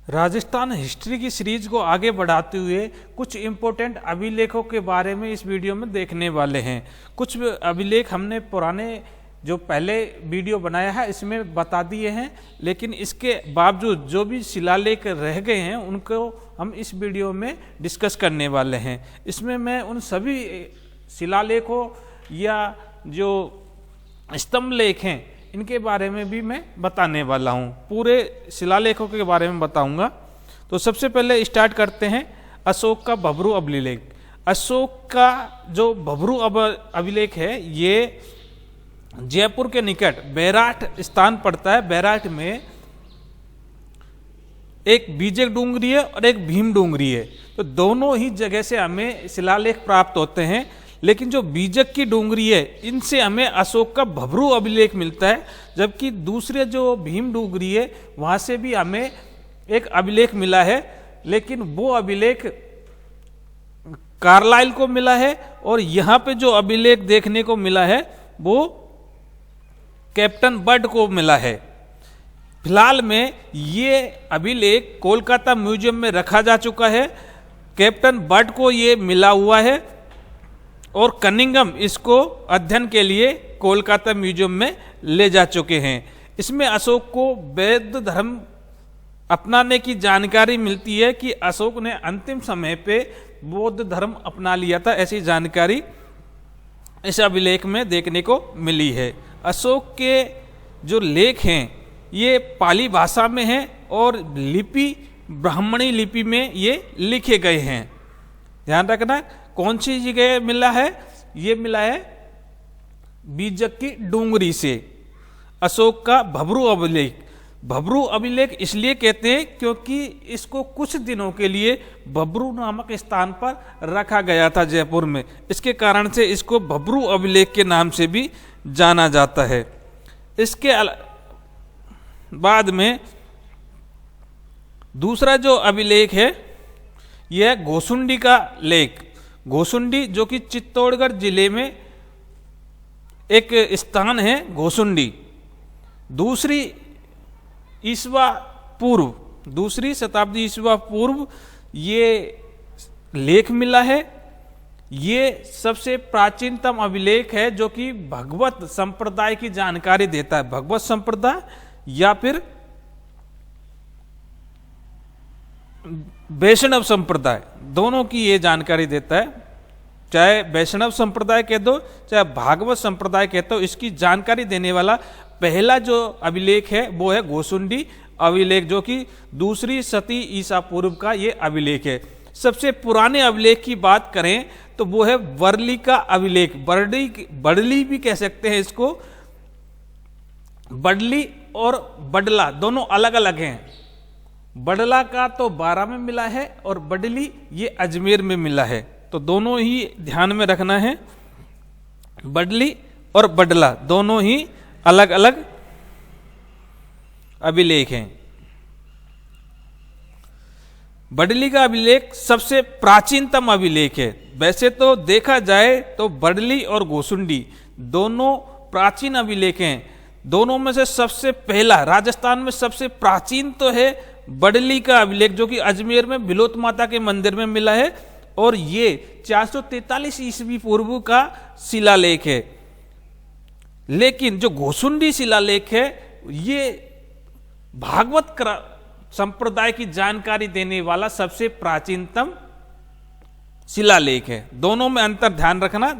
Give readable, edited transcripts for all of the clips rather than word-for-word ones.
Rajasthan history की series को आगे बढ़ाते हुए कुछ इम्पोर्टेंट अभिलेखों के बारे में इस वीडियो में देखने वाले हैं। कुछ अभिलेख हमने पुराने जो पहले वीडियो बनाया है इसमें बता दिए हैं, लेकिन इसके बावजूद जो भी शिलालेख रह गए हैं उनको हम इस वीडियो में डिस्कस करने वाले हैं। इसमें मैं उन सभी शिलालेखों या जो स्तंभ लेख हैं इनके बारे में भी मैं बताने वाला हूँ। पूरे शिलालेखों के बारे में बताऊंगा। तो सबसे पहले स्टार्ट करते हैं अशोक का भबरू अभिलेख। अशोक का जो भबरू अभिलेख है ये जयपुर के निकट बैराठ स्थान पड़ता है। बैराठ में एक बीजक डूंगरी है और एक भीम डूंगरी है, तो दोनों ही जगह से हमें शिलालेख प्राप्त होते हैं। लेकिन जो बीजक की डूंगरी है इनसे हमें अशोक का भबरू अभिलेख मिलता है, जबकि दूसरे जो भीम डूंगरी है वहाँ से भी हमें एक अभिलेख मिला है, लेकिन वो अभिलेख कार्लाइल को मिला है और यहाँ पे जो अभिलेख देखने को मिला है वो कैप्टन बर्ड को मिला है। फिलहाल में ये अभिलेख कोलकाता म्यूजियम में रखा जा चुका है। कैप्टन बर्ड को ये मिला हुआ है और कनिंघम इसको अध्ययन के लिए कोलकाता म्यूजियम में ले जा चुके हैं। इसमें अशोक को बौद्ध धर्म अपनाने की जानकारी मिलती है कि अशोक ने अंतिम समय पे बौद्ध धर्म अपना लिया था, ऐसी जानकारी इस अभिलेख में देखने को मिली है। अशोक के जो लेख हैं ये पाली भाषा में हैं और लिपि ब्राह्मणी लिपि में ये लिखे गए हैं। ध्यान रखना कौन सी जगह मिला है, ये मिला है बीजक की डूंगरी से। अशोक का भबरू अभिलेख, भबरू अभिलेख इसलिए कहते हैं क्योंकि इसको कुछ दिनों के लिए भबरू नामक स्थान पर रखा गया था जयपुर में। इसके कारण से इसको भबरू अभिलेख के नाम से भी जाना जाता है। इसके बाद में दूसरा जो अभिलेख है यह घोसुंडी का लेख। घोसुंडी जो कि चित्तौड़गढ़ जिले में एक स्थान है घोसुंडी। दूसरी शताब्दी ईस्वा पूर्व ये लेख मिला है। ये सबसे प्राचीनतम अभिलेख है जो कि भगवत संप्रदाय की जानकारी देता है। भगवत संप्रदाय या फिर वैष्णव संप्रदाय, दोनों की ये जानकारी देता है। चाहे वैष्णव संप्रदाय कह दो चाहे भागवत संप्रदाय कह दो, इसकी जानकारी देने वाला पहला जो अभिलेख है वो है घोसुंडी अभिलेख, जो कि दूसरी शती ईसा पूर्व का ये अभिलेख है। सबसे पुराने अभिलेख की बात करें तो वो है वर्ली का अभिलेख। बडली भी कह सकते हैं इसको। बडली और बडला दोनों अलग अलग हैं। बडला का तो 12 में मिला है और बडली ये अजमेर में मिला है, तो दोनों ही ध्यान में रखना है। बडली और बडला दोनों ही अलग अलग अभिलेख हैं। बडली का अभिलेख सबसे प्राचीनतम अभिलेख है। वैसे तो देखा जाए तो बडली और घोसुंडी दोनों प्राचीन अभिलेख हैं। दोनों में से सबसे पहला राजस्थान में सबसे प्राचीन तो है बडली का अभिलेख, जो कि अजमेर में बिलोत माता के मंदिर में मिला है और ये 443 ईस्वी पूर्व का शिलालेख है। लेकिन जो घोसुंडी शिलालेख है ये भागवत संप्रदाय की जानकारी देने वाला सबसे प्राचीनतम शिलालेख है। दोनों में अंतर ध्यान रखना,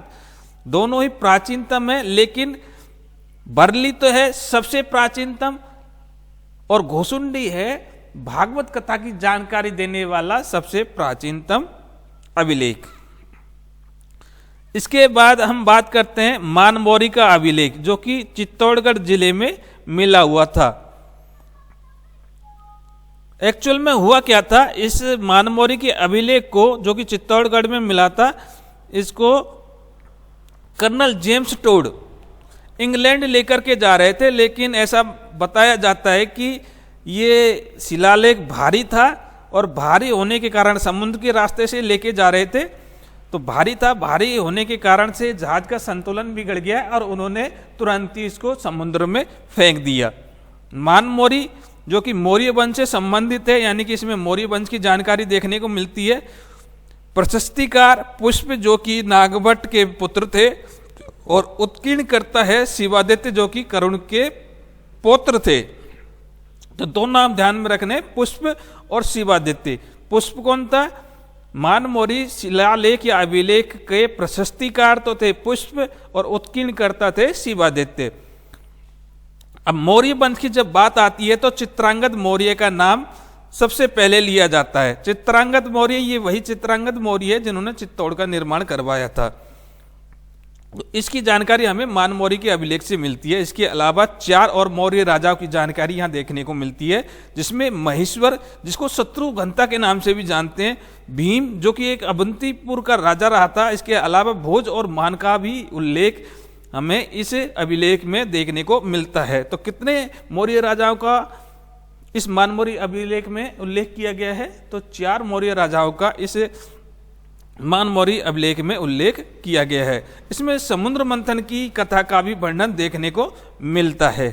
दोनों ही प्राचीनतम है, लेकिन बरली तो है सबसे प्राचीनतम और घोसुंडी है भागवत कथा की जानकारी देने वाला सबसे प्राचीनतम अभिलेख। इसके बाद हम बात करते हैं मानमोरी का अभिलेख, जो कि चित्तौड़गढ़ जिले में मिला हुआ था। एक्चुअल में हुआ क्या था, इस मानमोरी के अभिलेख को जो कि चित्तौड़गढ़ में मिला था, इसको कर्नल जेम्स टोड इंग्लैंड लेकर के जा रहे थे। लेकिन ऐसा बताया जाता है कि ये शिलालेख भारी था और भारी होने के कारण समुद्र के रास्ते से लेके जा रहे थे, तो भारी होने के कारण से जहाज का संतुलन बिगड़ गया और उन्होंने तुरंत ही इसको समुद्र में फेंक दिया। मानमोरी जो कि मौर्य वंश से संबंधित है, यानी कि इसमें मौर्य वंश की जानकारी देखने को मिलती है। प्रशस्तिकार पुष्प जो कि नागभट्ट के पुत्र थे, और उत्कीर्ण करता है शिवादित्य जो कि करुण के पौत्र थे। तो दो नाम ध्यान में रखने, पुष्प और शिवादित्य। पुष्प कौन था? मानमौरी शिलालेख या अभिलेख के प्रशस्तिकार तो थे पुष्प, और उत्कीर्ण करता थे शिवादित्य। अब मौर्य वंश की जब बात आती है तो चित्रांगद मौर्य का नाम सबसे पहले लिया जाता है। चित्रांगद मौर्य, ये वही चित्रांगद मौर्य है जिन्होंने चित्तौड़ का निर्माण करवाया था। तो इसकी जानकारी हमें मानमौरी के अभिलेख से मिलती है। इसके अलावा 4 और मौर्य राजाओं की जानकारी यहाँ देखने को मिलती है, जिसमें महेश्वर, जिसको शत्रुघ्नता के नाम से भी जानते हैं, भीम जो कि एक अवंतीपुर का राजा रहा था, इसके अलावा भोज और मान का भी उल्लेख हमें इस अभिलेख में देखने को मिलता है। तो कितने मौर्य राजाओं का इस मानमौरी अभिलेख में उल्लेख किया गया है? तो 4 मौर्य राजाओं का इस मानमौरी अभिलेख में उल्लेख किया गया है। इसमें समुद्र मंथन की कथा का भी वर्णन देखने को मिलता है।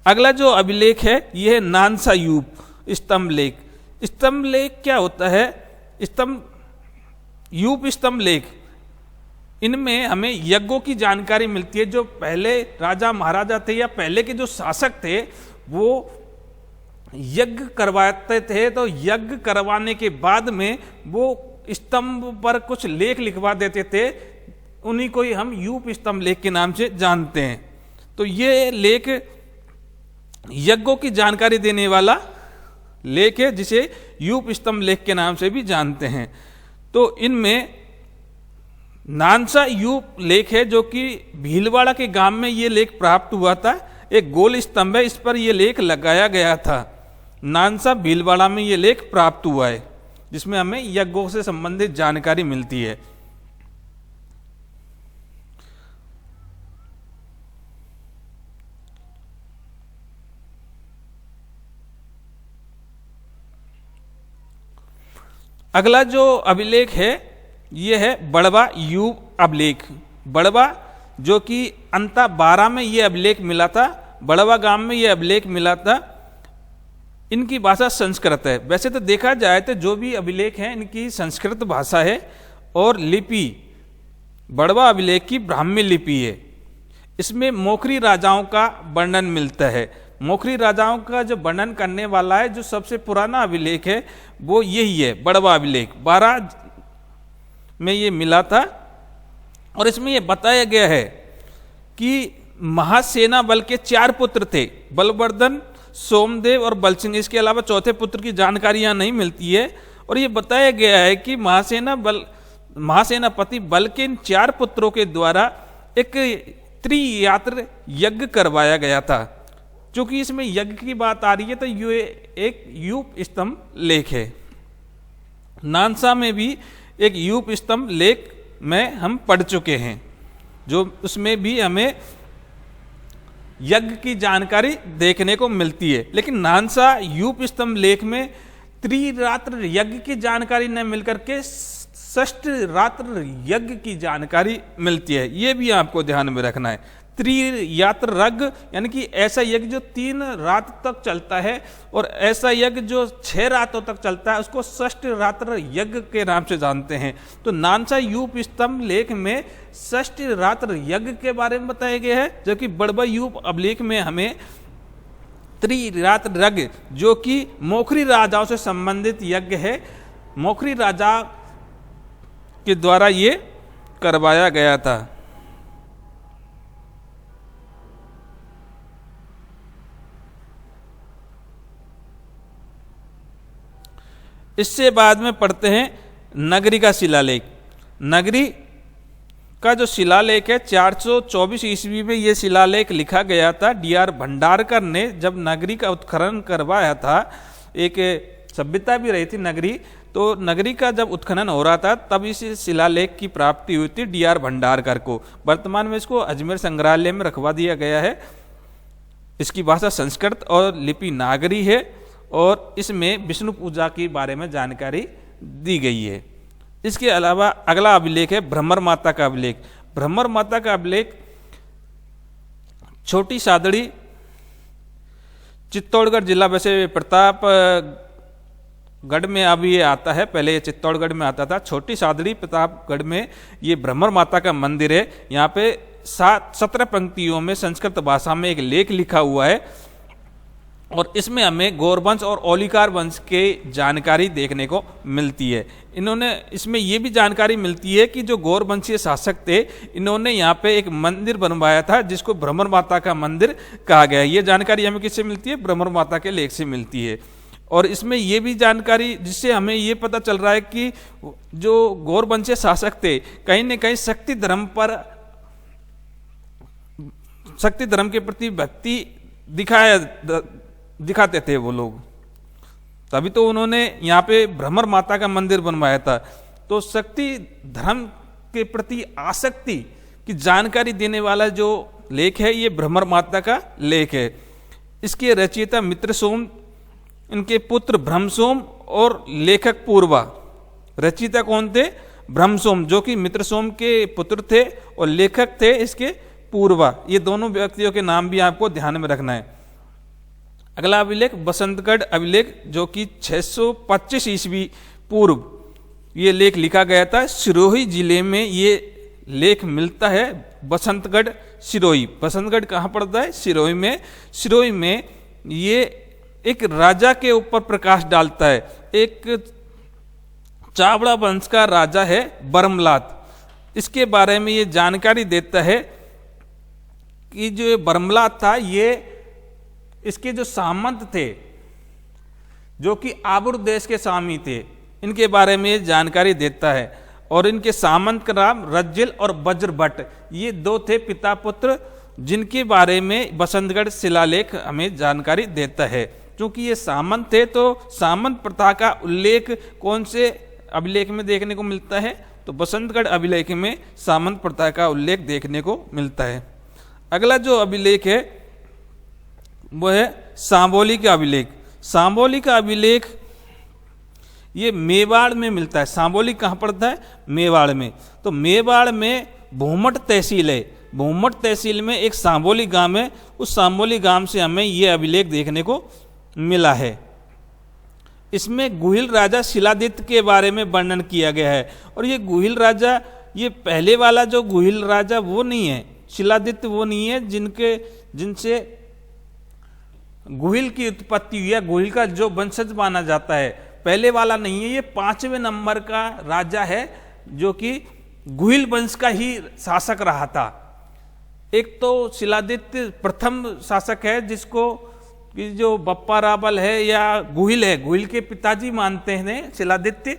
अगला जो अभिलेख है यह है नानसा यूप स्तंभ लेख। स्तंभ लेख क्या होता है? यूप स्तंभ लेख, इनमें हमें यज्ञों की जानकारी मिलती है। जो पहले राजा महाराजा थे या पहले के जो शासक थे वो यज्ञ करवाते थे, तो यज्ञ करवाने के बाद में वो स्तंभ पर कुछ लेख लिखवा देते थे, उन्हीं को ही हम यूप स्तंभ लेख के नाम से जानते हैं। तो ये लेख यज्ञों की जानकारी देने वाला लेख है, जिसे यूप स्तंभ लेख के नाम से भी जानते हैं। तो इनमें नानसा यूप लेख है जो कि भीलवाड़ा के गांव में ये लेख प्राप्त हुआ था। एक गोल स्तंभ है, इस पर यह लेख लगाया गया था। नानसा भीलवाड़ा में ये लेख प्राप्त हुआ है, जिसमें हमें यज्ञों से संबंधित जानकारी मिलती है। अगला जो अभिलेख है ये है बड़वा यूप अभिलेख। बड़वा जो कि अंता 12 में ये अभिलेख मिला था, बड़वा गांव में ये अभिलेख मिला था। इनकी भाषा संस्कृत है। वैसे तो देखा जाए तो जो भी अभिलेख हैं इनकी संस्कृत भाषा है, और लिपि बड़वा अभिलेख की ब्राह्मी लिपि है। इसमें मोखरी राजाओं का वर्णन मिलता है। मोखरी राजाओं का जो वर्णन करने वाला है, जो सबसे पुराना अभिलेख है वो यही है, बड़वा अभिलेख 12 में ये मिला था। और इसमें ये बताया गया है कि महासेना बल के 4 पुत्र थे, बलवर्धन, सोमदेव और बलसिंह। इसके अलावा चौथे पुत्र की जानकारी यहाँ नहीं मिलती है। और ये बताया गया है कि महासेनापति बल के इन 4 पुत्रों के द्वारा एक त्रियात्र यज्ञ करवाया गया था। चूंकि इसमें यज्ञ की बात आ रही है तो ये एक यूप स्तंभ लेख है। नानसा में भी एक यूप स्तंभ लेख में हम पढ़ चुके हैं, जो उसमें भी हमें यज्ञ की जानकारी देखने को मिलती है। लेकिन नानसा यूप स्तंभ लेख में त्रिरात्र यज्ञ की जानकारी न मिलकर के षष्ठ रात्र यज्ञ की जानकारी मिलती है। ये भी आपको ध्यान में रखना है। त्रियात्र यज्ञ यानी कि ऐसा यज्ञ जो 3 रात तक चलता है, और ऐसा यज्ञ जो 6 रातों तक चलता है उसको षष्ठ रात्र यज्ञ के नाम से जानते हैं। तो नानसा यूप स्तंभ लेख में षष्ठ रात्र यज्ञ के बारे में बताया गया है, जबकि बड़वा यूप अभिलेख में हमें त्रिरात्र यज्ञ जो कि मोखरी राजाओं से संबंधित यज्ञ है, मोखरी राजा के द्वारा ये करवाया गया था। इससे बाद में पढ़ते हैं नगरी का शिलालेख। नगरी का जो शिलालेख है 424 ईस्वी में ये शिलालेख लिखा गया था। D.R. भंडारकर ने जब नगरी का उत्खनन करवाया था, एक सभ्यता भी रही थी नगरी, तो नगरी का जब उत्खनन हो रहा था तब इस शिलालेख की प्राप्ति हुई थी D.R. भंडारकर को। वर्तमान में इसको अजमेर संग्रहालय में रखवा दिया गया है। इसकी भाषा संस्कृत और लिपि नागरी है, और इसमें विष्णु पूजा के बारे में जानकारी दी गई है। इसके अलावा अगला अभिलेख है भ्रमर माता का अभिलेख। भ्रमर माता का अभिलेख छोटी सादड़ी चित्तौड़गढ़ जिला वैसे प्रतापगढ़ में अब ये आता है, पहले ये चित्तौड़गढ़ में आता था। छोटी सादड़ी प्रतापगढ़ में ये भ्रमर माता का मंदिर है। यहाँ पे 17 पंक्तियों में संस्कृत भाषा में एक लेख लिखा हुआ है और इसमें हमें गौरवंश और औलिकार वंश के जानकारी देखने को मिलती है। इन्होंने इसमें ये भी जानकारी मिलती है कि जो गौरवंशीय शासक थे, इन्होंने यहाँ पे एक मंदिर बनवाया था जिसको भ्रमर माता का मंदिर कहा गया है। ये जानकारी हमें किससे मिलती है? भ्रमर माता के लेख से मिलती है। और इसमें ये भी जानकारी जिससे हमें ये पता चल रहा है कि जो गौरवंशीय शासक थे कहीं न कहीं शक्ति धर्म के प्रति भक्ति दिखाते थे वो लोग, तभी तो उन्होंने यहाँ पे भ्रमर माता का मंदिर बनवाया था। तो शक्ति धर्म के प्रति आसक्ति की जानकारी देने वाला जो लेख है ये भ्रमर माता का लेख है। इसके रचयिता मित्रसोम, इनके पुत्र भ्रमसोम और लेखक पूर्वा। रचयिता कौन थे? भ्रमसोम, जो कि मित्रसोम के पुत्र थे, और लेखक थे इसके पूर्वा। ये दोनों व्यक्तियों के नाम भी आपको ध्यान में रखना है। अगला अभिलेख बसंतगढ़ अभिलेख, जो कि 625 ईस्वी पूर्व ये लेख लिखा गया था। सिरोही जिले में ये लेख मिलता है। बसंतगढ़ सिरोही, बसंतगढ़ कहाँ पड़ता है? सिरोही में। सिरोही में ये एक राजा के ऊपर प्रकाश डालता है। एक चावड़ा वंश का राजा है बरमलात। इसके बारे में ये जानकारी देता है कि जो बरमलात था, ये इसके जो सामंत थे, जो कि आबुर देश के स्वामी थे, इनके बारे में जानकारी देता है। और इनके सामंत का नाम रज्जिल और वज्रभट्ट, ये दो थे पिता पुत्र, जिनके बारे में बसंतगढ़ शिलालेख हमें जानकारी देता है। क्योंकि ये सामंत थे तो सामंत प्रथा का उल्लेख कौन से अभिलेख में देखने को मिलता है? तो बसंतगढ़ अभिलेख में सामंत प्रथा का उल्लेख देखने को मिलता है। अगला जो अभिलेख है वो है सांबोली का अभिलेख। सांबोली का अभिलेख ये मेवाड़ में मिलता है। सांबोली कहाँ पड़ता है? मेवाड़ में। तो मेवाड़ में भूमट तहसील है। भूमट तहसील में एक सांबोली गांव है। उस सांबोली गांव से हमें ये अभिलेख देखने को मिला है। इसमें गुहिल राजा शिलादित्य के बारे में वर्णन किया गया है। और ये गुहिल राजा, ये पहले वाला जो गुहिल राजा वो नहीं है, शिलादित्य वो नहीं है जिनसे गुहिल की उत्पत्ति हुई है, गुहिल का जो वंशज माना जाता है, पहले वाला नहीं है। ये 5वें नंबर का राजा है जो कि गुहिल वंश का ही शासक रहा था। एक तो शिलादित्य प्रथम शासक है जिसको कि जो बप्पा रावल है या गुहिल है, गुहिल के पिताजी मानते हैं शिलादित्य,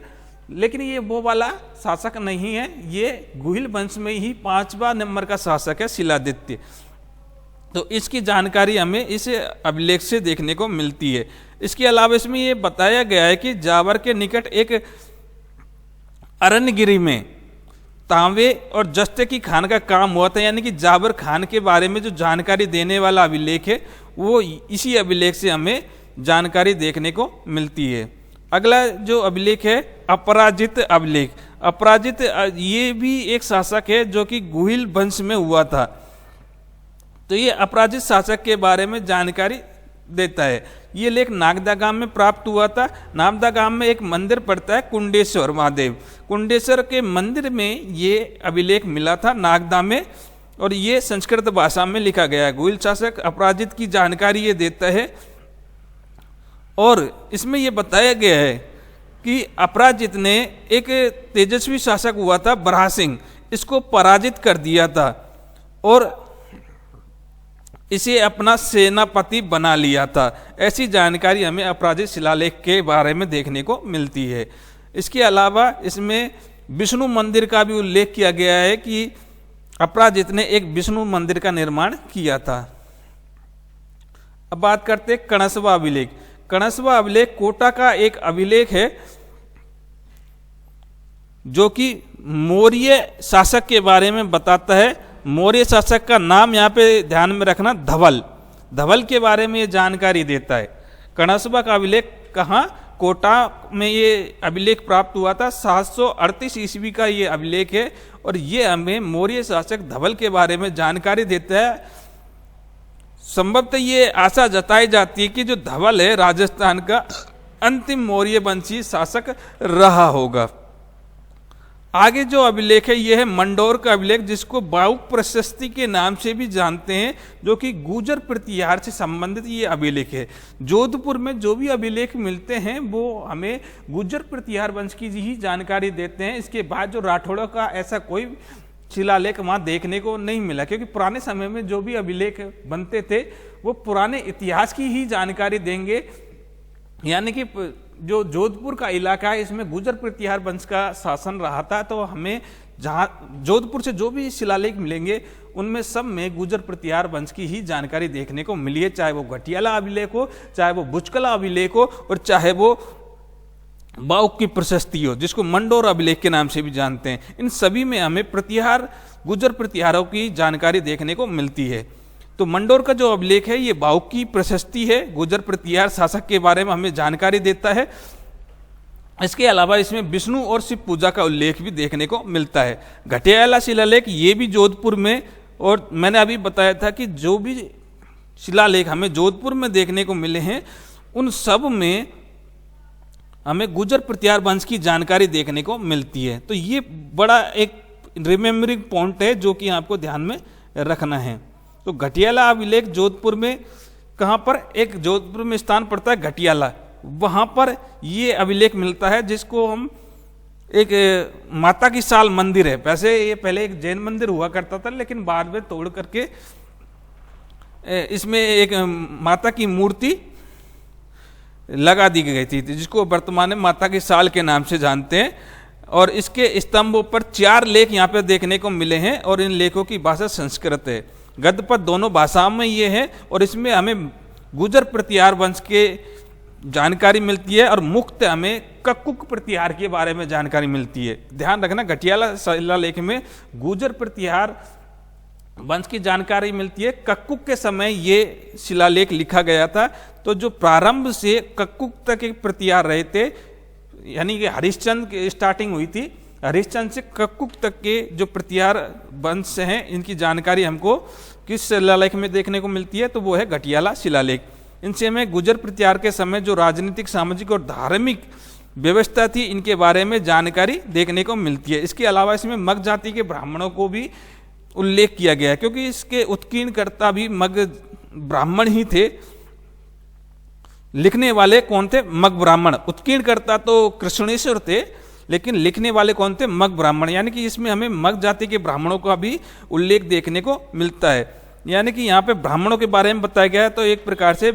लेकिन ये वो वाला शासक नहीं है। ये गुहिल वंश में ही 5वां नंबर का शासक है शिलादित्य। तो इसकी जानकारी हमें इस अभिलेख से देखने को मिलती है। इसके अलावा इसमें ये बताया गया है कि जावर के निकट एक अरण्यगिरी में तांबे और जस्ते की खान का काम हुआ था। यानी कि जावर खान के बारे में जो जानकारी देने वाला अभिलेख है वो इसी अभिलेख से हमें जानकारी देखने को मिलती है। अगला जो अभिलेख है अपराजित अभिलेख। अपराजित ये भी एक शासक है जो कि गुहिल वंश में हुआ था। तो ये अपराजित शासक के बारे में जानकारी देता है। ये लेख नागदा गांव में प्राप्त हुआ था। नागदा गांव में एक मंदिर पड़ता है कुंडेश्वर महादेव। कुंडेश्वर के मंदिर में ये अभिलेख मिला था नागदा में, और ये संस्कृत भाषा में लिखा गया है। गुहिल शासक अपराजित की जानकारी ये देता है। और इसमें ये बताया गया है कि अपराजित ने एक तेजस्वी शासक हुआ था बराह सिंह, इसको पराजित कर दिया था और इसे अपना सेनापति बना लिया था। ऐसी जानकारी हमें अपराजित शिलालेख के बारे में देखने को मिलती है। इसके अलावा इसमें विष्णु मंदिर का भी उल्लेख किया गया है कि अपराजित ने एक विष्णु मंदिर का निर्माण किया था। अब बात करते हैं कणसवा अभिलेख। कणसवा अभिलेख कोटा का एक अभिलेख है जो कि मौर्य शासक के बारे में बताता है। मौर्य शासक का नाम यहाँ पे ध्यान में रखना, धवल। धवल के बारे में ये जानकारी देता है। कणसवा का अभिलेख कहाँ? कोटा में ये अभिलेख प्राप्त हुआ था। 738 ईस्वी का ये अभिलेख है और ये हमें मौर्य शासक धवल के बारे में जानकारी देता है। संभवतः ये आशा जताई जाती है कि जो धवल है राजस्थान का अंतिम मौर्य वंशी शासक रहा होगा। आगे जो अभिलेख है यह है मंडोर का अभिलेख, जिसको बाउक प्रशस्ति के नाम से भी जानते हैं, जो कि गुर्जर प्रतिहार से संबंधित ये अभिलेख है। जोधपुर में जो भी अभिलेख मिलते हैं वो हमें गुर्जर प्रतिहार वंश की ही जानकारी देते हैं। इसके बाद जो राठौड़ों का ऐसा कोई शिलालेख वहाँ देखने को नहीं मिला, क्योंकि पुराने समय में जो भी अभिलेख बनते थे वो पुराने इतिहास की ही जानकारी देंगे। यानी कि जो जोधपुर का इलाका है इसमें गुर्जर प्रतिहार वंश का शासन रहा था, तो हमें जहाँ जोधपुर से जो भी शिलालेख मिलेंगे उनमें सब में गुर्जर प्रतिहार वंश की ही जानकारी देखने को मिली है, चाहे वो घटियाला अभिलेख हो, चाहे वो बुचकला अभिलेख हो, और चाहे वो बाउक की प्रशस्ति हो, जिसको मंडोर अभिलेख के नाम से भी जानते हैं। इन सभी में हमें प्रतिहार गुर्जर प्रतिहारों की जानकारी देखने को मिलती है। तो मंडोर का जो अभिलेख है ये बाउक की प्रशस्ति है, गुर्जर प्रतिहार शासक के बारे में हमें जानकारी देता है। इसके अलावा इसमें विष्णु और शिव पूजा का उल्लेख भी देखने को मिलता है। घटियाला शिलालेख ये भी जोधपुर में, और मैंने अभी बताया था कि जो भी शिलालेख हमें जोधपुर में देखने को मिले हैं उन सब में हमें गुर्जर प्रतिहार वंश की जानकारी देखने को मिलती है। तो ये बड़ा एक रिमेम्बरिंग पॉइंट है जो कि आपको ध्यान में रखना है। तो घटियाला अभिलेख जोधपुर में कहाँ पर, एक जोधपुर में स्थान पड़ता है घटियाला, वहाँ पर ये अभिलेख मिलता है, जिसको हम एक माता की साल मंदिर है। वैसे ये पहले एक जैन मंदिर हुआ करता था, लेकिन बाद में तोड़ करके इसमें एक माता की मूर्ति लगा दी गई थी, जिसको वर्तमान में माता की साल के नाम से जानते हैं। और इसके स्तंभों पर 4 लेख यहाँ पे देखने को मिले हैं, और इन लेखों की भाषा संस्कृत है। गद्य पद दोनों भाषाओं में ये है, और इसमें हमें गुर्जर प्रतिहार वंश के जानकारी मिलती है, और मुक्त हमें कक्कुक प्रतिहार के बारे में जानकारी मिलती है। ध्यान रखना, घटियाला शिलालेख में गुर्जर प्रतिहार वंश की जानकारी मिलती है। कक्कुक के समय ये शिलालेख लिखा गया था, तो जो प्रारंभ से कक्कुक तक एक प्रतिहार रहे थे, यानी कि हरिश्चंद्र की स्टार्टिंग हुई थी, हरिश्चंद्र से कक्कुक तक के जो प्रतिहार वंश हैं इनकी जानकारी हमको किस शिलालेख में देखने को मिलती है, तो वो है घटियाला शिलालेख। इनसे हमें गुर्जर प्रतिहार के समय जो राजनीतिक, सामाजिक और धार्मिक व्यवस्था थी इनके बारे में जानकारी देखने को मिलती है। इसके अलावा इसमें मग जाति के ब्राह्मणों को भी उल्लेख किया गया है, क्योंकि इसके उत्कीर्णकर्ता भी मग ब्राह्मण ही थे। लिखने वाले कौन थे? मग ब्राह्मण। उत्कीर्णकर्ता तो कृष्णेश्वर थे, लेकिन लिखने वाले कौन थे? मग ब्राह्मण। यानी कि इसमें हमें मग जाति के ब्राह्मणों का भी उल्लेख देखने को मिलता है। यानी कि यहाँ पे ब्राह्मणों के बारे में बताया गया है, तो एक प्रकार से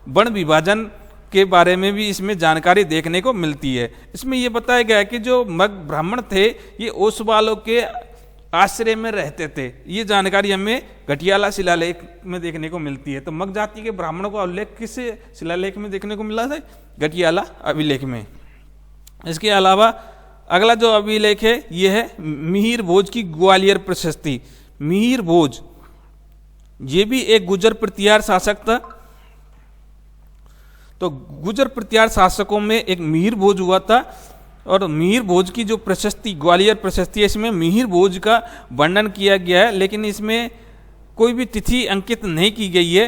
वर्ण विभाजन के बारे में भी इसमें जानकारी देखने को मिलती है। इसमें यह बताया गया है कि जो मग ब्राह्मण थे ये ओसवालों के आश्रय में रहते थे। ये जानकारी हमें घटियाला शिलालेख में देखने को मिलती है। तो मग जाति के ब्राह्मणों का उल्लेख किस शिलालेख में देखने को मिला था? घटियाला अभिलेख में। इसके अलावा अगला जो अभिलेख है यह है मिहिर भोज की ग्वालियर प्रशस्ति। मिहिर भोज ये भी एक गुर्जर प्रतिहार शासक था। तो गुर्जर प्रतिहार शासकों में एक मिहिर भोज हुआ था, और मिहिर भोज की जो प्रशस्ति ग्वालियर प्रशस्ति है इसमें मिहिर भोज का वर्णन किया गया है, लेकिन इसमें कोई भी तिथि अंकित नहीं की गई है,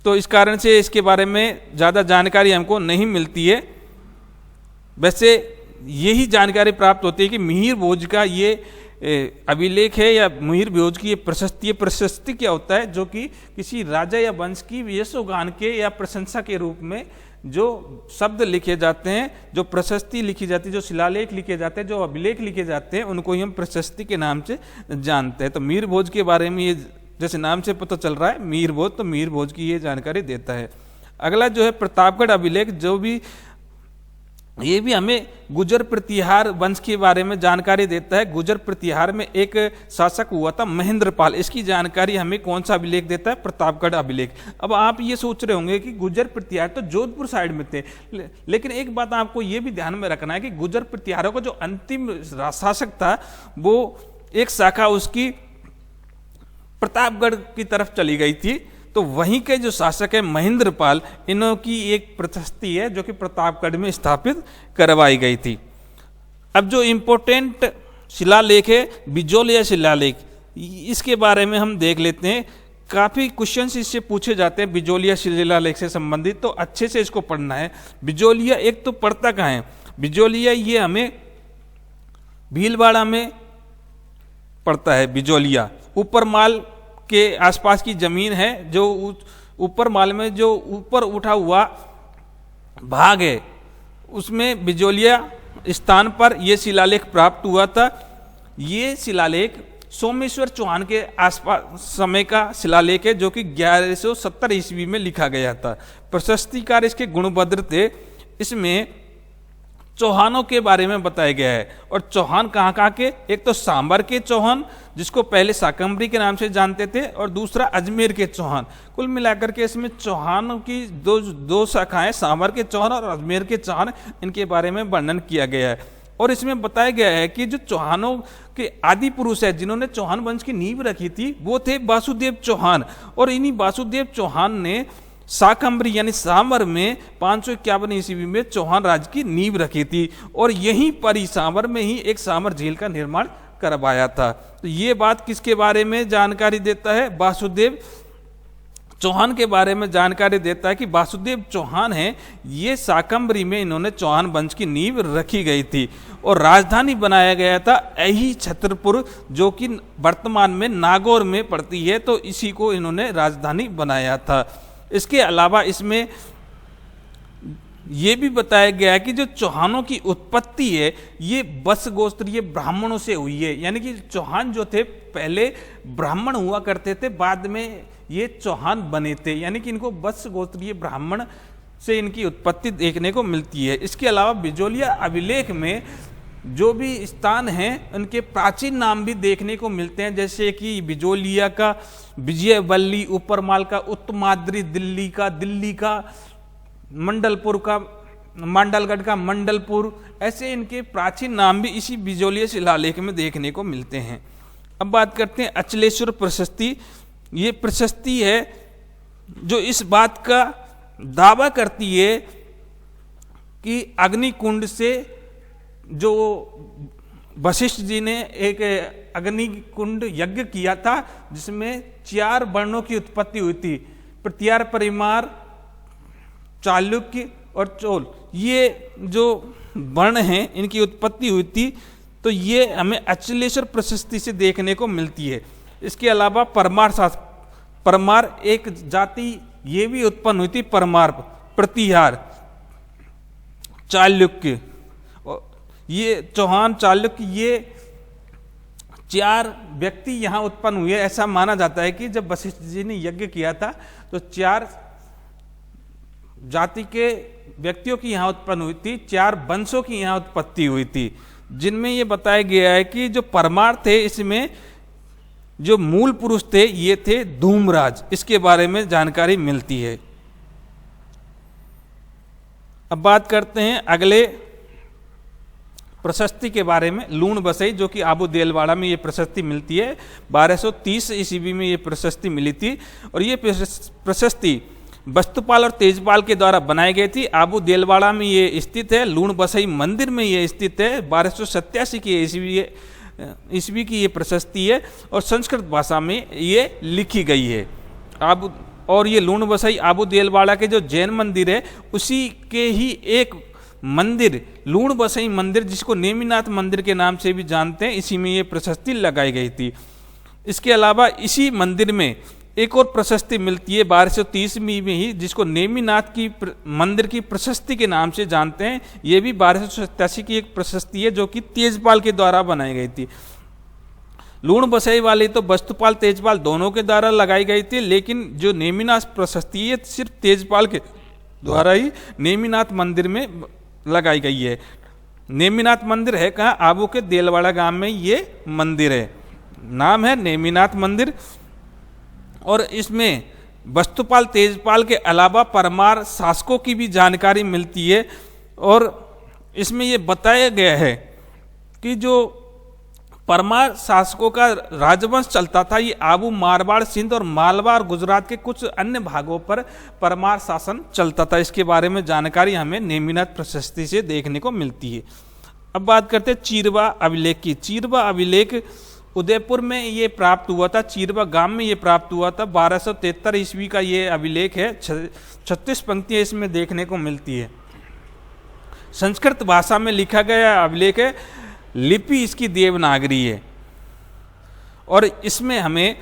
तो इस कारण से इसके बारे में ज़्यादा जानकारी हमको नहीं मिलती है। वैसे यही जानकारी प्राप्त होती है कि मिहिर भोज का ये अभिलेख है या मिहिर भोज की ये प्रशस्ति है। प्रशस्ति क्या होता है? जो कि किसी राजा या वंश की यशोगान के या प्रशंसा के रूप में जो शब्द लिखे जाते हैं, जो प्रशस्ति लिखी जाती है, जो शिलालेख लिखे जाते हैं, जो अभिलेख लिखे जाते हैं, उनको ही हम प्रशस्ति के नाम से जानते हैं। तो मिहिर भोज के बारे में ये जैसे नाम से पता चल रहा है मिहिर भोज, तो मिहिर भोज की ये जानकारी देता है। अगला जो है प्रतापगढ़ अभिलेख, जो भी ये भी हमें गुर्जर प्रतिहार वंश के बारे में जानकारी देता है। गुर्जर प्रतिहार में एक शासक हुआ था महेंद्रपाल, इसकी जानकारी हमें कौन सा अभिलेख देता है? प्रतापगढ़ अभिलेख। अब आप ये सोच रहे होंगे कि गुर्जर प्रतिहार तो जोधपुर साइड में थे, लेकिन एक बात आपको ये भी ध्यान में रखना है कि गुर्जर प्रतिहारों का जो अंतिम शासक था वो एक शाखा उसकी प्रतापगढ़ की तरफ चली गई थी। तो वहीं के जो शासक है महेंद्रपाल, इन्हों की एक प्रशस्ति है जो कि प्रतापगढ़ में स्थापित करवाई गई थी। अब जो इम्पोर्टेंट शिलालेख है बिजोलिया शिलालेख, इसके बारे में हम देख लेते हैं काफ़ी क्वेश्चंस इससे पूछे जाते हैं बिजोलिया शिलालेख से संबंधित, तो अच्छे से इसको पढ़ना है। बिजोलिया एक तो पड़ता कहाँ है, बिजोलिया ये हमें भीलवाड़ा में पड़ता है। बिजोलिया ऊपर माल के आसपास की जमीन है, जो ऊपर माल में जो ऊपर उठा हुआ भाग है उसमें बिजोलिया स्थान पर यह शिलालेख प्राप्त हुआ था। ये शिलालेख सोमेश्वर चौहान के आसपास समय का शिलालेख है, जो कि 1170 ईस्वी में लिखा गया था। प्रशस्तिकार इसके गुणभद्र थे। इसमें चौहानों के बारे में बताया गया है, और चौहान कहाँ कहाँ के, एक तो सांबर के चौहान जिसको पहले शाकंभरी के नाम से जानते थे, और दूसरा अजमेर के चौहान। कुल मिलाकर के इसमें चौहानों की दो शाखाएं, सांबर के चौहान और अजमेर के चौहान, इनके बारे में वर्णन किया गया है। और इसमें बताया गया है कि जो चौहानों के आदि पुरुष है जिन्होंने चौहान वंश की नींव रखी थी वो थे वासुदेव चौहान, और इन्हीं वासुदेव चौहान ने शाकंभरी यानी सांबर में 551 ईस्वी में चौहान राज्य की नींव रखी थी, और यहीं पर ही सांबर में ही एक सांबर झील का निर्माण करवाया था। तो ये बात किसके बारे में जानकारी देता है, वासुदेव चौहान के बारे में जानकारी देता है कि वासुदेव चौहान है, ये शाकंभरी में इन्होंने चौहान वंश की नींव रखी गई थी, और राजधानी बनाया गया था यही छतरपुर, जो कि वर्तमान में नागौर में पड़ती है, तो इसी को इन्होंने राजधानी बनाया था। इसके अलावा इसमें यह भी बताया गया है कि जो चौहानों की उत्पत्ति है ये वत्स गोत्रीय ब्राह्मणों से हुई है, यानी कि चौहान जो थे पहले ब्राह्मण हुआ करते थे, बाद में ये चौहान बने थे, यानी कि इनको वत्स गोत्रीय ब्राह्मण से इनकी उत्पत्ति देखने को मिलती है। इसके अलावा बिजोलिया अभिलेख में जो भी स्थान हैं उनके प्राचीन नाम भी देखने को मिलते हैं, जैसे कि बिजोलिया का विजयवल्ली, ऊपरमाल का उत्तमाद्री, दिल्ली का मंडलपुर का मांडलगढ़ का मंडलपुर, ऐसे इनके प्राचीन नाम भी इसी बिजोलिया शिलालेख में देखने को मिलते हैं। अब बात करते हैं अचलेश्वर प्रशस्ति। ये प्रशस्ति है जो इस बात का दावा करती है कि अग्निकुंड से जो वशिष्ठ जी ने एक अग्निकुंड यज्ञ किया था जिसमें 4 वर्णों की उत्पत्ति हुई थी, प्रत्यार, परिमार, चालुक्य और चोल, ये जो वर्ण हैं इनकी उत्पत्ति हुई थी, तो ये हमें अचलेश्वर प्रशस्ति से देखने को मिलती है। इसके अलावा परमार एक जाति ये भी उत्पन्न हुई थी, परमार, प्रतिहार, चालुक्य, ये चौहान, चालुक्य, ये 4 व्यक्ति यहाँ उत्पन्न हुए। ऐसा माना जाता है कि जब वशिष्ठ जी ने यज्ञ किया था तो 4 जाति के व्यक्तियों की यहाँ उत्पन्न हुई थी, 4 वंशों की यहाँ उत्पत्ति हुई थी, जिनमें ये बताया गया है कि जो परमार थे इसमें जो मूल पुरुष थे ये थे धूमराज। इसके बारे में जानकारी मिलती है। अब बात करते हैं अगले प्रशस्ति के बारे में, लूण बसई, जो कि आबू देलवाड़ा में ये प्रशस्ति मिलती है। 1230 ईस्वी में ये प्रशस्ति मिली थी, और ये प्रशस्ति वस्तुपाल और तेजपाल के द्वारा बनाई गई थी। आबू देलवाड़ा में ये स्थित है, लूण बसई मंदिर में ये स्थित है। 1287 की ईस्वी की ये प्रशस्ति है, और संस्कृत भाषा में ये लिखी गई है। और ये लूण बसई आबू देलवाड़ा के जो जैन मंदिर है उसी के ही एक मंदिर, लूण बसई मंदिर, जिसको नेमिनाथ मंदिर के नाम से भी जानते हैं, इसी में ये प्रशस्ति लगाई गई थी। इसके अलावा इसी मंदिर में एक और प्रशस्ति मिलती है 1230 में ही, जिसको नेमिनाथ की मंदिर की प्रशस्ति के नाम से जानते हैं। ये भी 1287 की एक प्रशस्ति है जो कि तेजपाल के द्वारा बनाई गई थी। लूण बसई वाली तो वस्तुपाल तेजपाल दोनों के द्वारा लगाई गई थी, लेकिन जो नेमिनाथ प्रशस्ति है सिर्फ तेजपाल के द्वारा ही नेमिनाथ मंदिर में लगाई गई है। नेमिनाथ मंदिर है कहाँ, आबू के देलवाड़ा गांव में ये मंदिर है, नाम है नेमिनाथ मंदिर। और इसमें वस्तुपाल तेजपाल के अलावा परमार शासकों की भी जानकारी मिलती है, और इसमें ये बताया गया है कि जो परमार शासकों का राजवंश चलता था, ये आबू, मारवाड़, सिंध और मालवा और गुजरात के कुछ अन्य भागों पर परमार शासन चलता था। इसके बारे में जानकारी हमें नेमिनाथ प्रशस्ति से देखने को मिलती है। अब बात करते हैं चीरवा अभिलेख की। चीरवा अभिलेख उदयपुर में ये प्राप्त हुआ था, चीरवा गांव में ये प्राप्त हुआ था। 1273 ईस्वी का ये अभिलेख है। 36 पंक्तियां इसमें देखने को मिलती है। संस्कृत भाषा में लिखा गया अभिलेख है। लिपि इसकी देवनागरी है और इसमें हमें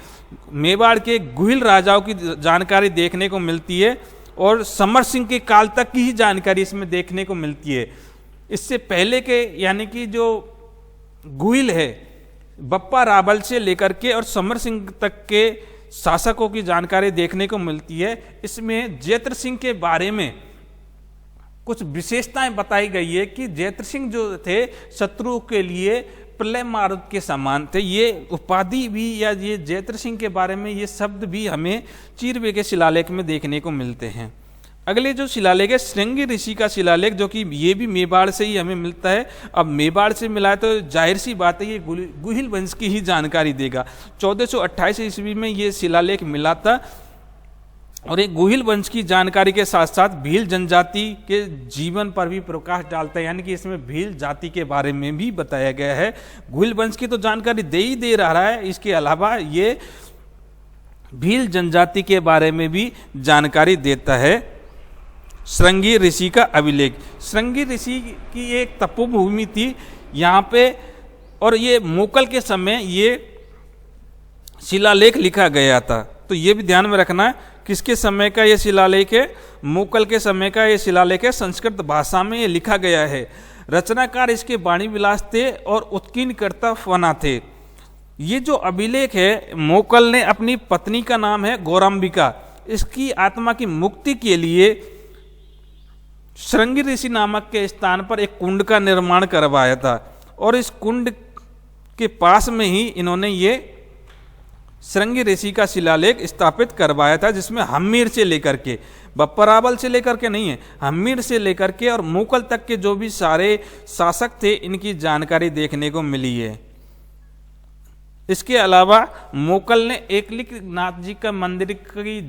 मेवाड़ के गुहिल राजाओं की जानकारी देखने को मिलती है और समर सिंह के काल तक की ही जानकारी इसमें देखने को मिलती है। इससे पहले के यानी कि जो गुहिल है, बप्पा रावल से लेकर के और समर सिंह तक के शासकों की जानकारी देखने को मिलती है। इसमें जैत्र सिंह के बारे में कुछ विशेषताएं बताई गई है कि जैत्र सिंह जो थे शत्रु के लिए प्रलय मारुत के समान थे। ये उपाधि भी या ये जैत्र सिंह के बारे में ये शब्द भी हमें चीरवे के शिलालेख में देखने को मिलते हैं। अगले जो शिलालेख है श्रृंगी ऋषि का शिलालेख, जो कि ये भी मेवाड़ से ही हमें मिलता है। अब मेवाड़ से मिला है तो जाहिर सी बात है ये गुहिल वंश की ही जानकारी देगा। 1428 ईस्वी में ये शिलालेख मिला था और एक गुहिल वंश की जानकारी के साथ साथ भील जनजाति के जीवन पर भी प्रकाश डालता है, यानी कि इसमें भील जाति के बारे में भी बताया गया है। गुहिल वंश की तो जानकारी दे ही दे रहा है, इसके अलावा ये भील जनजाति के बारे में भी जानकारी देता है। श्रृंगी ऋषि का अभिलेख, श्रृंगी ऋषि की एक तपोभूमि थी यहाँ पे और ये मोकल के समय ये शिलालेख लिखा गया था। तो ये भी ध्यान में रखना है किसके समय का ये शिलालेख है, मोकल के समय का ये शिलालेख है। संस्कृत भाषा में ये लिखा गया है। रचनाकार इसके वाणी विलास थे और उत्कीर्णकर्ता फना थे। ये जो अभिलेख है मोकल ने अपनी पत्नी का नाम है गौराम्बिका, इसकी आत्मा की मुक्ति के लिए श्रृंगी ऋषि नामक के स्थान पर एक कुंड का निर्माण करवाया था और इस कुंड के पास में ही इन्होंने ये श्रृंगी ऋषि का शिलालेख स्थापित करवाया था, जिसमें हम्मीर से लेकर के, बप्पा रावल से लेकर के नहीं है, हम्मीर से लेकर के और मोकल तक के जो भी सारे शासक थे इनकी जानकारी देखने को मिली है। इसके अलावा मोकल ने एकलिंग नाथ जी का मंदिर की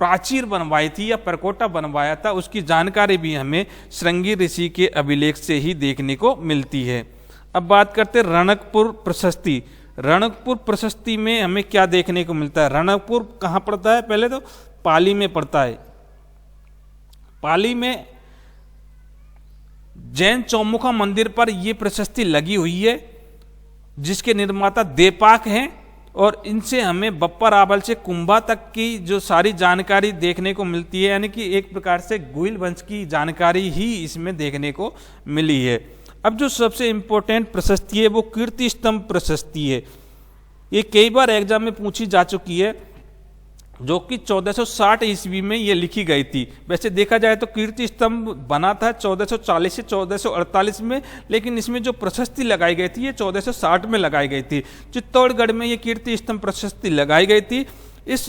प्राचीर बनवाई थी या परकोटा बनवाया था, उसकी जानकारी भी हमें श्रृंगी ऋषि के अभिलेख से ही देखने को मिलती है। अब बात करते रणकपुर प्रशस्ति। रणकपुर प्रशस्ति में हमें क्या देखने को मिलता है? रणकपुर कहाँ पड़ता है? पहले तो पाली में पड़ता है। पाली में जैन चौमुखा मंदिर पर यह प्रशस्ति लगी हुई है, जिसके निर्माता देपाक हैं और इनसे हमें बप्पा रावल से कुंभा तक की जो सारी जानकारी देखने को मिलती है, यानी कि एक प्रकार से गुहिल वंश की जानकारी ही इसमें देखने को मिली है। अब जो सबसे इंपॉर्टेंट प्रशस्ति है वो कीर्ति स्तंभ प्रशस्ति है। ये कई बार एग्जाम में पूछी जा चुकी है, जो कि 1460 ईस्वी में ये लिखी गई थी। वैसे देखा जाए तो कीर्ति स्तंभ बना था 1440 से 1448 में, लेकिन इसमें जो प्रशस्ति लगाई गई थी ये 1460 में लगाई गई थी। चित्तौड़गढ़ में ये कीर्ति स्तंभ प्रशस्ति लगाई गई थी। इस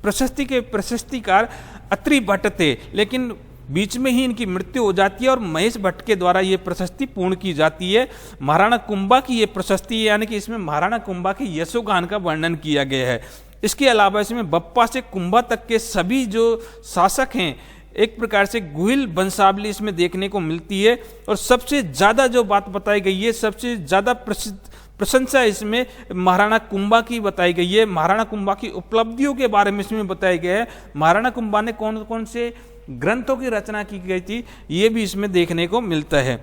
प्रशस्ति के प्रशस्तिकार अत्रि भट्ट थे, लेकिन बीच में ही इनकी मृत्यु हो जाती है और महेश भट्ट के द्वारा ये प्रशस्ति पूर्ण की जाती है। महाराणा कुंभा की ये प्रशस्ति है, यानी कि इसमें महाराणा कुंभा के यशोगान का वर्णन किया गया है। इसके अलावा इसमें बप्पा से कुंभा तक के सभी जो शासक हैं, एक प्रकार से गुहिल वंशावली इसमें देखने को मिलती है। और सबसे ज़्यादा जो बात बताई गई है, सबसे ज़्यादा प्रशंसा इसमें महाराणा कुंभा की बताई गई है। महाराणा कुंभा की उपलब्धियों के बारे में इसमें बताया गया है। महाराणा कुंभा ने कौन कौन से ग्रंथों की रचना की गई थी ये भी इसमें देखने को मिलता है।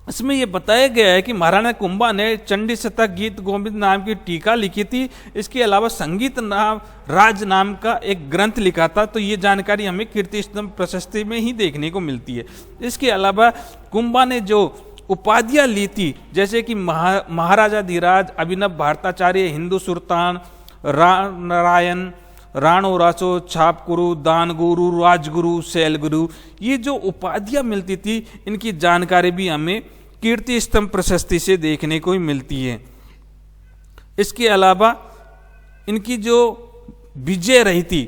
इसमें यह बताया गया है कि महाराणा कुंभा ने चंडी शतक गीत गोविंद नाम की टीका लिखी थी। इसके अलावा संगीत नाम राज नाम का एक ग्रंथ लिखा था। तो ये जानकारी हमें कीर्ति स्तंभ प्रशस्ति में ही देखने को मिलती है। इसके अलावा कुंभा ने जो उपाधियां ली थी, जैसे कि महाराजा धीराज, अभिनव भारताचार्य, हिंदू सुल्तान, नारायण, राणो रासो, छापगुरु, दानगुरु, राजगुरु, शैलगुरु, ये जो उपाधियां मिलती थी इनकी जानकारी भी हमें कीर्ति स्तंभ प्रशस्ति से देखने को ही मिलती है। इसके अलावा इनकी जो विजय रही थी,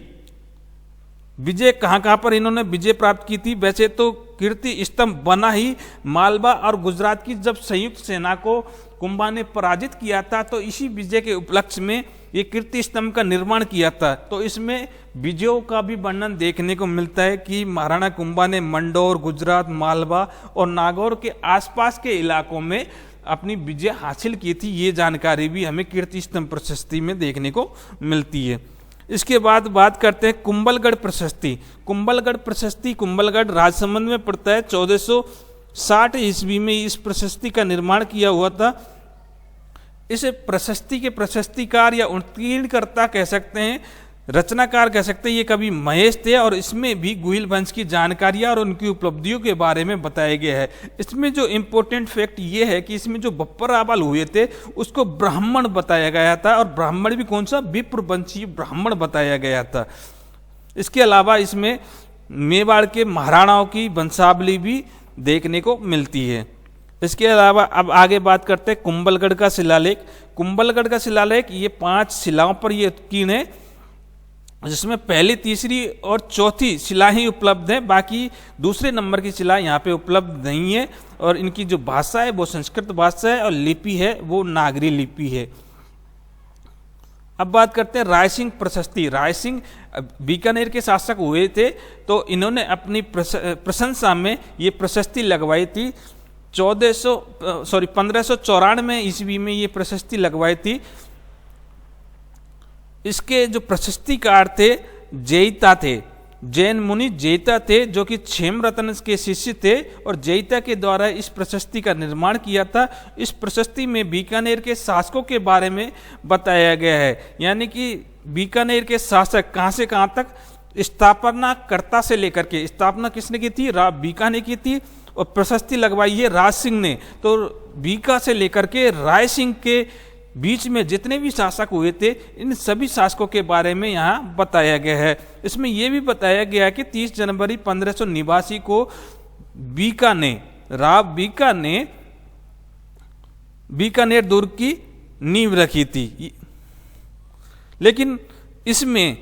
विजय कहाँ पर इन्होंने विजय प्राप्त की थी? वैसे तो कीर्ति स्तंभ बना ही मालवा और गुजरात की जब संयुक्त सेना को कुंभा ने पराजित किया था, तो इसी विजय के उपलक्ष्य में ये कीर्ति स्तंभ का निर्माण किया था। तो इसमें विजयों का भी वर्णन देखने को मिलता है कि महाराणा कुंभा ने मंडौर, गुजरात, मालवा और नागौर के आसपास के इलाकों में अपनी विजय हासिल की थी, ये जानकारी भी हमें कीर्ति स्तंभ प्रशस्ति में देखने को मिलती है। इसके बाद बात करते हैं कुंभलगढ़ प्रशस्ति। कुंभलगढ़ प्रशस्ति कुंभलगढ़ राजसमंद में पड़ता है। 1460 ईस्वी में इस प्रशस्ति का निर्माण किया हुआ था। इस प्रशस्ति के प्रशस्तिकार या उत्कीर्णकर्ता कह सकते हैं, रचनाकार कह सकते हैं, ये कवि महेश थे और इसमें भी गुहिल वंश की जानकारियां और उनकी उपलब्धियों के बारे में बताया गया है। इसमें जो इम्पोर्टेंट फैक्ट ये है कि इसमें जो बप्पर रावल हुए थे उसको ब्राह्मण बताया गया था, और ब्राह्मण भी कौन सा, विप्रवंशी ब्राह्मण बताया गया था। इसके अलावा इसमें मेवाड़ के महाराणाओं की वंशावली भी देखने को मिलती है। इसके अलावा अब आगे बात करते हैं कुंभलगढ़ का शिलालेख। कुंभलगढ़ का शिलालेख ये 5 शिलाओं पर ये उत्कीर्ण है, जिसमें पहली, तीसरी और चौथी शिला ही उपलब्ध है, बाकी दूसरे नंबर की शिला यहाँ पे उपलब्ध नहीं है। और इनकी जो भाषा है वो संस्कृत भाषा है और लिपि है वो नागरी लिपि है। अब बात करते हैं रायसिंह प्रशस्ति। रायसिंह बीकानेर के शासक हुए थे, तो इन्होंने अपनी प्रशंसा में ये प्रशस्ति लगवाई थी। 1594 ईस्वी में ये प्रशस्ति लगवाई थी। इसके जो प्रशस्तिकार थे जयिता थे, जैन मुनि जयिता थे, जो कि क्षेमरत्न के शिष्य थे और जयिता के द्वारा इस प्रशस्ति का निर्माण किया था। इस प्रशस्ति में बीकानेर के शासकों के बारे में बताया गया है, यानी कि बीकानेर के शासक कहाँ से कहाँ तक, स्थापनाकर्ता से लेकर के, स्थापना किसने की थी, बीका ने की थी, और प्रशस्ति लगवाई है राज सिंह ने। तो बीका से लेकर के राय सिंह के बीच में जितने भी शासक हुए थे, इन सभी शासकों के बारे में यहाँ बताया गया है। इसमें यह भी बताया गया है कि 30 जनवरी 1589 को बीका ने, राव बीका ने बीकानेर दुर्ग की नींव रखी थी। लेकिन इसमें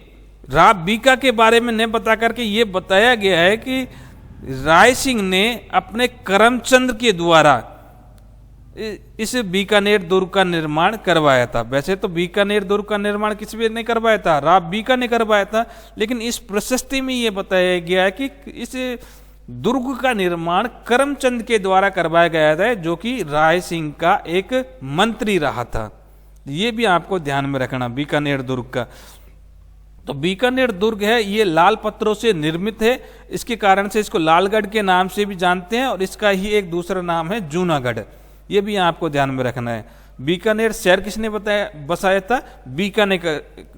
राव बीका के बारे में नहीं बता करके ये बताया गया है कि राय सिंह ने अपने करमचंद के द्वारा इस बीकानेर दुर्ग का निर्माण करवाया था। वैसे तो बीकानेर दुर्ग का निर्माण किसी भी नहीं करवाया था, राव बीका ने करवाया था, लेकिन इस प्रशस्ति में यह बताया गया है कि इस दुर्ग का निर्माण करमचंद के द्वारा करवाया गया था, जो कि राय सिंह का एक मंत्री रहा था। ये भी आपको ध्यान में रखना बीकानेर दुर्ग का। तो बीकानेर दुर्ग है ये लाल पत्थरों से निर्मित है, इसके कारण से इसको लालगढ़ के नाम से भी जानते हैं, और इसका ही एक दूसरा नाम है जूनागढ़। ये भी आपको ध्यान में रखना है। बीकानेर शहर किसने बसाया था, बीका ने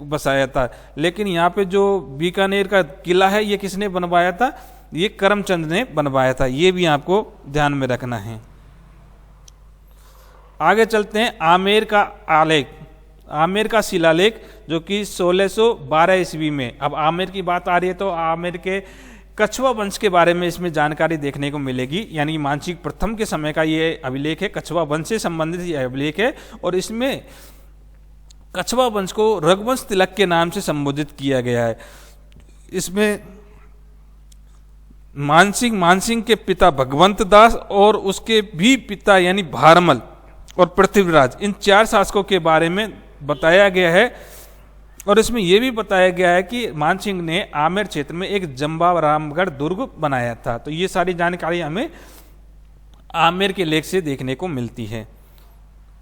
बसाया था, लेकिन यहाँ पे जो बीकानेर का किला है ये किसने बनवाया था, ये करमचंद ने बनवाया था। ये भी आपको ध्यान में रखना है। आगे चलते हैं आमेर का आलेख, आमेर का शिलालेख, जो कि 1612 ईस्वी में। अब आमेर की बात आ रही है तो आमेर के कछवा वंश के बारे में इसमें जानकारी देखने को मिलेगी, यानी मानसिक प्रथम के समय का ये अभिलेख है, कछवा वंश से संबंधित ये अभिलेख है, और इसमें कछवा वंश को रघुवंश तिलक के नाम से संबोधित किया गया है। इसमें मानसिंह के पिता भगवंत दास और उसके भी पिता यानी भारमल और पृथ्वीराज, इन 4 शासकों के बारे में बताया गया है। और इसमें यह भी बताया गया है कि मानसिंह ने आमेर क्षेत्र में एक जंबारामगढ़ दुर्ग बनाया था। तो ये सारी जानकारी हमें आमेर के लेख से देखने को मिलती है।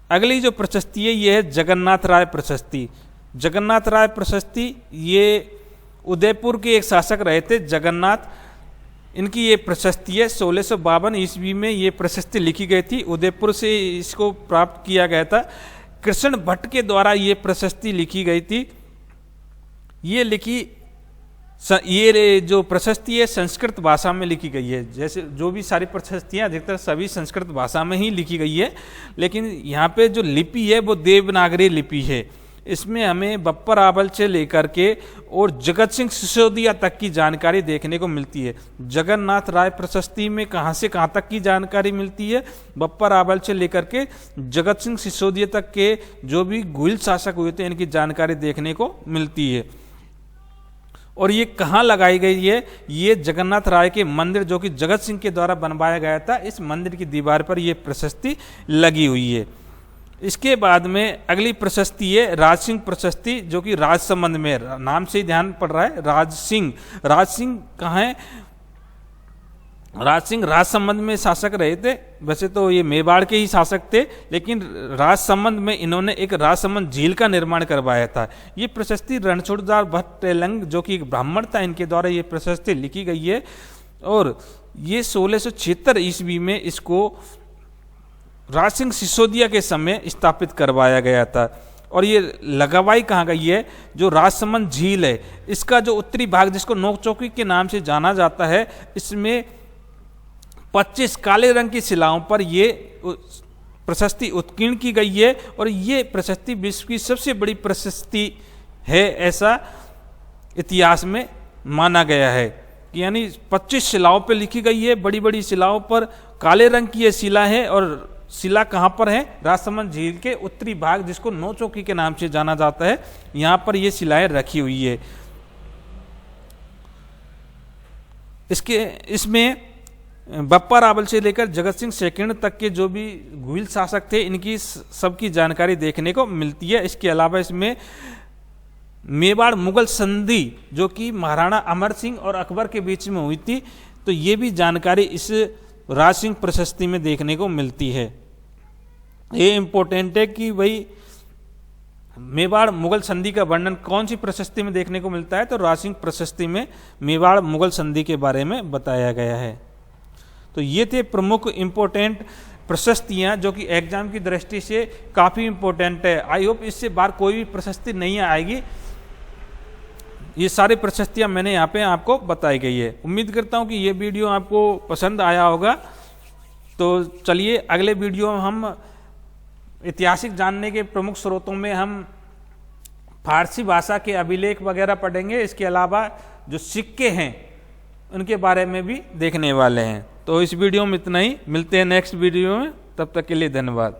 अगली जो प्रशस्ति है ये है जगन्नाथ राय प्रशस्ति। जगन्नाथ राय प्रशस्ति ये उदयपुर के एक शासक रहे थे जगन्नाथ, इनकी ये प्रशस्ति है। 1652 ईस्वी में ये प्रशस्ति लिखी गई थी, उदयपुर से इसको प्राप्त किया गया था। कृष्ण भट्ट के द्वारा ये प्रशस्ति लिखी गई थी। ये जो प्रशस्ति है संस्कृत भाषा में लिखी गई है। जैसे जो भी सारी प्रशस्तियां अधिकतर सभी संस्कृत भाषा में ही लिखी गई है, लेकिन यहाँ पे जो लिपि है वो देवनागरी लिपि है। इसमें हमें बप्पर रावल से लेकर के और जगत सिंह सिसोदिया तक की जानकारी देखने को मिलती है। जगन्नाथ राय प्रशस्ति में कहाँ से कहाँ तक की जानकारी मिलती है, बप्पर रावल से लेकर के जगत सिंह सिसोदिया तक के जो भी गुहिल शासक हुए थे इनकी जानकारी देखने को मिलती है। और ये कहाँ लगाई गई है, ये जगन्नाथ राय के मंदिर जो कि जगत सिंह के द्वारा बनवाया गया था, इस मंदिर की दीवार पर यह प्रशस्ति लगी हुई है। इसके बाद में अगली प्रशस्ति है राजसिंह प्रशस्ति, जो कि राजसमंद में, नाम से ही ध्यान पड़ रहा है राजसिंह। राजसिंह कहाँ है, राज सिंह राजसमंद में शासक रहे थे। वैसे तो ये मेवाड़ के ही शासक थे, लेकिन राजसमंद में इन्होंने एक राजसमंद झील का निर्माण करवाया था। ये प्रशस्ति रणछोड़दास भट्ट तेलंग, जो कि एक ब्राह्मण था, इनके द्वारा ये प्रशस्ति लिखी गई है। और ये 1676 ईस्वी में इसको राज सिंह सिसोदिया के समय स्थापित करवाया गया था। और ये लगवाई कहाँ गई है, जो राजसमंद झील है, इसका जो उत्तरी भाग जिसको नोक चौकी के नाम से जाना जाता है, इसमें 25 काले रंग की शिलाओं पर ये प्रशस्ति उत्कीर्ण की गई है। और ये प्रशस्ति विश्व की सबसे बड़ी प्रशस्ति है, ऐसा इतिहास में माना गया है। यानी 25 शिलाओं पर लिखी गई है, बड़ी बड़ी शिलाओं पर काले रंग की ये शिला है। और शिला कहाँ पर है, राजसमंद झील के उत्तरी भाग जिसको नौ चौकी के नाम से जाना जाता है, यहाँ पर ये शिलाएं रखी हुई है। इसमें बप्पा रावल से लेकर जगत सिंह सेकंड तक के जो भी घुइल शासक थे, इनकी सबकी जानकारी देखने को मिलती है। इसके अलावा इसमें मेवाड़ मुगल संधि, जो कि महाराणा अमर सिंह और अकबर के बीच में हुई थी, तो ये भी जानकारी इस राज सिंह प्रशस्ति में देखने को मिलती है। ये इंपॉर्टेंट है कि भाई मेवाड़ मुगल संधि का वर्णन कौन सी प्रशस्ति में देखने को मिलता है, तो राज सिंह प्रशस्ति में मेवाड़ मुगल संधि के बारे में बताया गया है। तो ये थे प्रमुख इंपॉर्टेंट प्रशस्तियां, जो कि एग्जाम की दृष्टि से काफ़ी इंपॉर्टेंट है। आई होप इससे बाहर कोई भी प्रशस्ति नहीं आएगी। ये सारी प्रशस्तियां मैंने यहाँ पे आपको बताई गई है। उम्मीद करता हूँ कि ये वीडियो आपको पसंद आया होगा। तो चलिए अगले वीडियो में हम ऐतिहासिक जानने के प्रमुख स्रोतों में हम फारसी भाषा के अभिलेख वगैरह पढ़ेंगे। इसके अलावा जो सिक्के हैं उनके बारे में भी देखने वाले हैं। तो इस वीडियो में इतना ही, मिलते हैं नेक्स्ट वीडियो में, तब तक के लिए धन्यवाद।